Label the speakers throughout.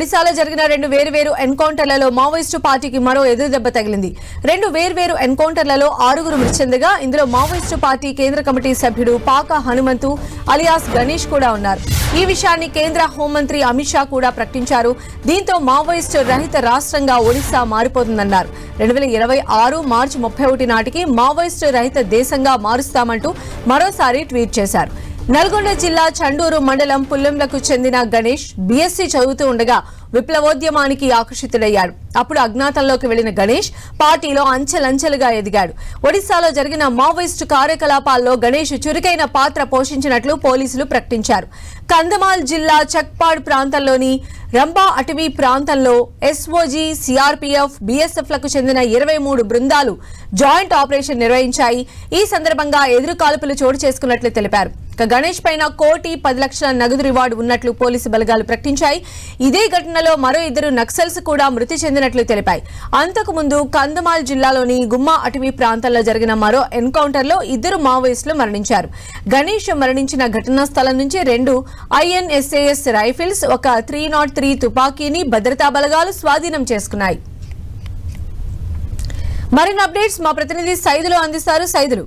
Speaker 1: ఒడిశాలో జరిగిన 2 వేర్వేరు ఎన్కౌంటర్లలో మావోయిస్టు పార్టీకి మరో ఎదురుదెబ్బ తగిలింది. 2 వేర్వేరు ఎన్కౌంటర్లలో 6 మృతి చెందగా ఇందులో మావోయిస్టు పార్టీ కేంద్ర కమిటీ సభ్యుడు పాక హనుమంతు అలియాస్ గణేష్ కూడా ఉన్నారు. ఈ విషయాన్ని కేంద్ర హోంమంత్రి అమిత్ షా కూడా ప్రకటించారు. దీంతో మావోయిస్టు రహిత రాష్ట్రంగా ఒడిశా మారిపోతుందన్నారు. 2026 మార్చి 31 నాటికి మావోయిస్టు రహిత దేశంగా మారుస్తామంటూ మరోసారి ట్వీట్ చేశారు. నల్గొండ జిల్లా చండూరు మండలం పుల్లంలకు చెందిన గణేష్ బీఎస్సీ చదువుతూ ఉండగా విప్లవోద్యమానికి ఆకర్షితుడయ్యాడు. అప్పుడు అజ్ఞాతంలోకి వెళ్లిన గణేష్ పార్టీలో అంచెలంచెలుగా ఎదిగాడు. ఒడిశాలో జరిగిన మావోయిస్టు కార్యకలాపాల్లో గణేష్ చురుకైన పాత్ర పోషించినట్లు పోలీసులు ప్రకటించారు. కంధమాల్ జిల్లా చక్పాడ్ ప్రాంతంలోని రంబా అటవీ ప్రాంతంలో ఎస్ఓజీ, సిఆర్పీఎఫ్, బీఎస్ఎఫ్లకు చెందిన 23 బృందాలు జాయింట్ ఆపరేషన్ నిర్వహించాయి. ఈ సందర్భంగా ఎదురు కాల్పులు చోటు చేసుకున్నట్లు తెలిపారు. గణేష్ పైన 1,10,00,000 నగదు రివార్డు ఉన్నట్లు పోలీసు బలగాలు ప్రకటించాయి. ఇదే ఘటనలో మరో 2 నక్సల్స్ కూడా మృతి చెందినట్లు తెలిపాయి. అంతకుముందు కంధమాల్ జిల్లాలోని గుమ్మా అటవీ ప్రాంతంలో జరిగిన మరో ఎన్కౌంటర్లో 2 మావోయిస్టులు మరణించారు. గణేష్ మరణించిన ఘటనా స్థలం నుంచి 2 INSAS రైఫిల్స్, ఒక 303 తుపాకీని భద్రతా బలగాలు స్వాధీనం చేసుకున్నాయి. మరిన్ని అప్డేట్స్ మా ప్రతినిధి సైదులు అందిస్తారు. సైదులు,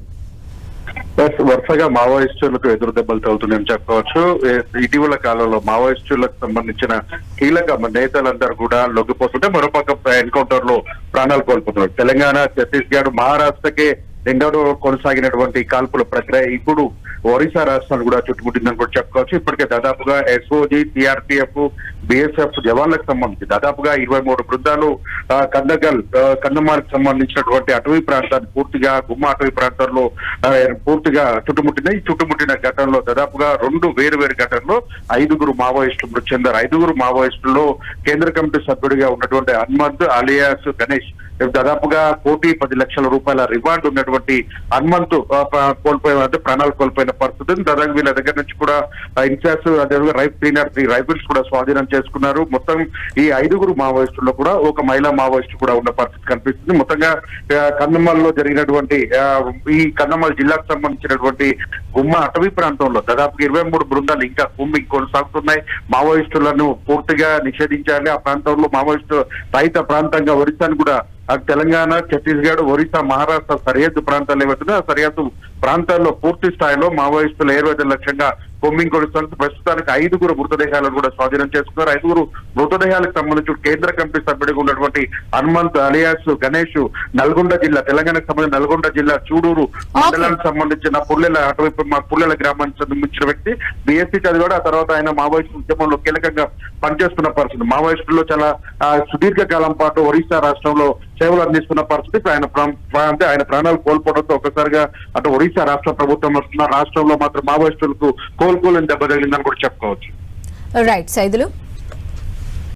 Speaker 2: వరుసగా మావోయిస్టులకు ఎదురు దెబ్బలు తగులుతున్నాయని చెప్పవచ్చు. ఇటీవల కాలంలో మావోయిస్టులకు సంబంధించిన కీలక నేతలందరూ కూడా లొంగిపోతుంటే మరోపక్క ఎన్కౌంటర్ లో ప్రాణాలు కోల్పోతున్నారు. తెలంగాణ, ఛత్తీస్గఢ్, మహారాష్ట్రకే రెండో కొనసాగినటువంటి కాల్పుల ప్రక్రియ ఇప్పుడు ఒరిస్సా రాష్ట్రాలు కూడా చుట్టుముట్టిందని కూడా చెప్పుకోవచ్చు. ఇప్పటికే దాదాపుగా ఎస్ఓజీ, సిఆర్పీఎఫ్, బీఎస్ఎఫ్ జవాన్లకు సంబంధించి దాదాపుగా 23 బృందాలు కందమాలకు సంబంధించినటువంటి అటవీ ప్రాంతాన్ని పూర్తిగా గుమ్మ అటవీ ప్రాంతాల్లో పూర్తిగా చుట్టుముట్టినాయి. చుట్టుముట్టిన ఘటనలో దాదాపుగా 2 వేరు ఘటనలో 5 మావోయిస్టులు మృతి చెందారు. 5 మావోయిస్టుల్లో కేంద్ర కమిటీ సభ్యుడిగా ఉన్నటువంటి హనుమంత్ అలియాస్ గణేష్ దాదాపుగా 1,10,00,000 రూపాయల రివార్డు ఉన్నటువంటి హనుమంత్ ప్రాణాలు కోల్పోయిన పరిస్థితి. దాదాపు వీళ్ళ దగ్గర నుంచి కూడా ఇన్సాస్ అదేవిధంగా 3 రైఫిల్స్ కూడా స్వాధీనం చేసుకున్నారు. మొత్తం ఈ 5 మావోయిస్టుల్లో కూడా ఒక మహిళా మావోయిస్టు కూడా ఉన్న పరిస్థితి కనిపిస్తుంది. మొత్తంగా కందమాల్లో జరిగినటువంటి ఈ కందమాల్ జిల్లాకు సంబంధించినటువంటి గుమ్మ అటవీ ప్రాంతంలో దాదాపు 23 బృందాలు ఇంకా కూంబింగ్ కొనసాగుతున్నాయి. మావోయిస్టులను పూర్తిగా నిషేధించాలి. ఆ ప్రాంతంలో మావోయిస్టు రహిత ప్రాంతంగా ఒరిస్సాను కూడా తెలంగాణ, ఛత్తీస్గఢ్, ఒరిస్సా, మహారాష్ట్ర సరిహద్దు ప్రాంతాలు ఏవైతున్నాయి ఆ సరిహద్దు ప్రాంతాల్లో పూర్తి స్థాయిలో మావోయిస్టులు ఏర్వేద లక్ష్యంగా కొమ్మింగ్ కొడుతున్నారు. ప్రస్తుతానికి 5 మృతదేహాలను కూడా స్వాధీనం చేసుకున్నారు. 5 మృతదేహాలకు సంబంధించి కేంద్ర కమిటీ సభ్యుడిగా ఉన్నటువంటి హనుమంత్ అలియాస్ గణేష్ నల్గొండ జిల్లా, తెలంగాణకు సంబంధించిన నల్గొండ జిల్లా చూడూరు మండలానికి సంబంధించిన పుల్లెల గ్రామానికి సంబంధించిన వ్యక్తి. బీఎస్సీ చదివాడు. ఆ తర్వాత ఆయన మావోయిస్టు ఉద్యమంలో కీలకంగా పనిచేస్తున్న పరిస్థితి. మావోయిస్టుల్లో చాలా సుదీర్ఘ కాలం పాటు ఒరిస్సా రాష్ట్రంలో సేవలు అందిస్తున్న పరిస్థితి. ఆయన ప్రాణాలు కోల్పోవడంతో ఒక్కసారిగా అటు ఒరిస్సా రాష్ట్ర ప్రభుత్వం వస్తున్న రాష్ట్రంలో మాత్రం మావోయిస్టులకు కోలుకోలేని దెబ్బ తగిలిందని కూడా చెప్పుకోవచ్చు.
Speaker 1: రైట్ సైదులు.